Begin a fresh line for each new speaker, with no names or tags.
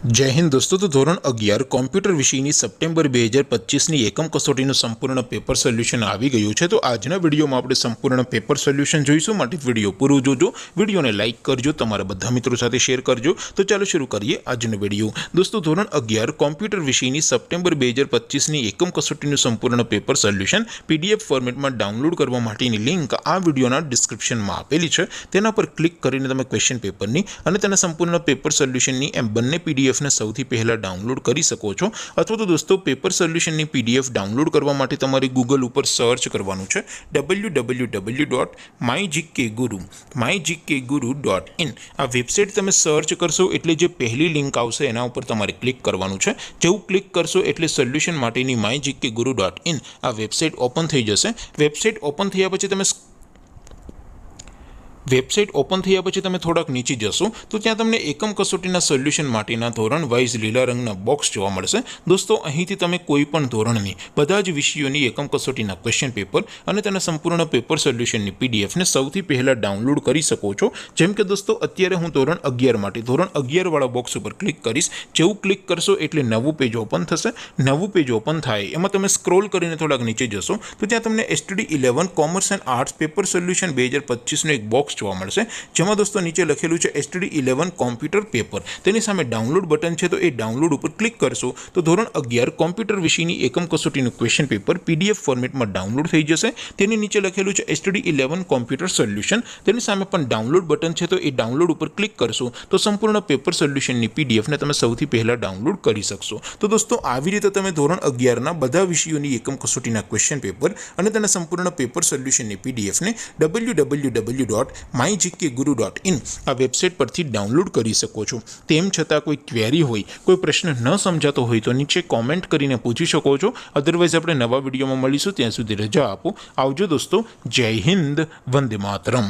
जय हिंद दोस्तों। तो धोरण 11 कॉम्प्यूटर विषयની સપ્ટેમ્બર 2025ની એકમ કસોટીનું સંપૂર્ણ પેપર સોલ્યુશન આવી ગયું છે। તો આજના વિડીયોમાં આપણે સંપૂર્ણ પેપર સોલ્યુશન જોઈશું, માટે વિડીયો પૂરો જોજો, વિડીયોને લાઇક કરજો, તમારા બધા મિત્રો સાથે શેર કરજો। તો ચાલો શરૂ કરીએ આજનો વિડીયો। દોસ્તો ધોરણ 11 કોમ્પ્યુટર વિષયની સપ્ટેમ્બર 2025ની એકમ કસોટીનું સંપૂર્ણ પેપર સોલ્યુશન પીડીએફ ફોર્મેટમાં ડાઉનલોડ કરવા માટેની લિંક આ વિડીયોના ડિસ્ક્રિપ્શનમાં આપેલી છે। તેના પર ક્લિક કરીને તમે ક્વેશ્ચન પેપરની અને તેના સંપૂર્ણ પેપર સોલ્યુશનની એમ બંને પીડીએફ ने સૌથી પહેલા ડાઉનલોડ કરી શકો છો। અથવા તો દોસ્તો પેપર સોલ્યુશનની પીડીએફ ડાઉનલોડ કરવા માટે તમારે ગૂગલ ઉપર સર્ચ કરવાનું છે www.mygkguru.in। આ વેબસાઇટ તમે સર્ચ કરશો એટલે જે પહેલી લિંક આવશે એના ઉપર તમારે ક્લિક કરવાનું છે। જેવું ક્લિક કરશો એટલે સોલ્યુશન માટેની mygkguru.in આ વેબસાઇટ ઓપન થઈ જશે। વેબસાઇટ ઓપન થયા પછી તમે થોડાક નીચે જશો તો ત્યાં તમને એકમ કસોટીના સોલ્યુશન માટેના ધોરણ વાઇઝ લીલા રંગના બોક્સ જોવા મળશે। દોસ્તો અહીંથી તમે કોઈ પણ ધોરણની બધા જ વિષયોની એકમ કસોટીના ક્વેશ્ચન પેપર અને તેના સંપૂર્ણ પેપર સોલ્યુશનની પીડીએફને સૌથી પહેલાં ડાઉનલોડ કરી શકો છો। જેમ કે દોસ્તો અત્યારે હું ધોરણ 11 માટે ધોરણ 11 વાળા બોક્સ ઉપર ક્લિક કરીશ। જેવું ક્લિક કરશો એટલે નવું પેજ ઓપન થશે। નવું પેજ ઓપન થાય એમાં તમે સ્ક્રોલ કરીને થોડાક નીચે જશો તો ત્યાં તમને STD11 commerce and arts paper solution 2025નું એક બોક્સ જોવા મળશે, જેમાં દોસ્તો નીચે લખેલું છે STD11 કોમ્પ્યુટર પેપર। તેની સામે ડાઉનલોડ બટન છે, તો એ ડાઉનલોડ ઉપર ક્લિક કરશો તો ધોરણ 11 કોમ્પ્યુટર વિષયની એકમ કસોટીનું ક્વેશ્ચન પેપર પીડીએફ ફોર્મેટમાં ડાઉનલોડ થઈ જશે। તેની નીચે લખેલું છે STD11 કોમ્પ્યુટર સોલ્યુશન, તેની સામે પણ ડાઉનલોડ બટન છે, તો એ ડાઉનલોડ ઉપર ક્લિક કરશો તો સંપૂર્ણ પેપર સોલ્યુશનની પીડીએફને તમે સૌથી પહેલાં ડાઉનલોડ કરી શકશો। તો દોસ્તો આવી રીતે તમે ધોરણ 11ના બધા વિષયોની એકમ કસોટીના ક્વેશ્ચન પેપર અને તેના સંપૂર્ણ પેપર સોલ્યુશનની પીડીએફને www.mygkguru.in આ વેબસાઇટ પરથી ડાઉનલોડ કરી શકો છો। તેમ છતાં કોઈ ક્વેરી હોય, કોઈ પ્રશ્ન ન સમજાતો હોય તો નીચે કોમેન્ટ કરીને પૂછી શકો છો। અધરવાઇઝ આપણે નવા વિડીયોમાં મળીશું, ત્યાં સુધી રજા આપો। આવજો દોસ્તો, જય હિન્દ, વંદે માતરમ।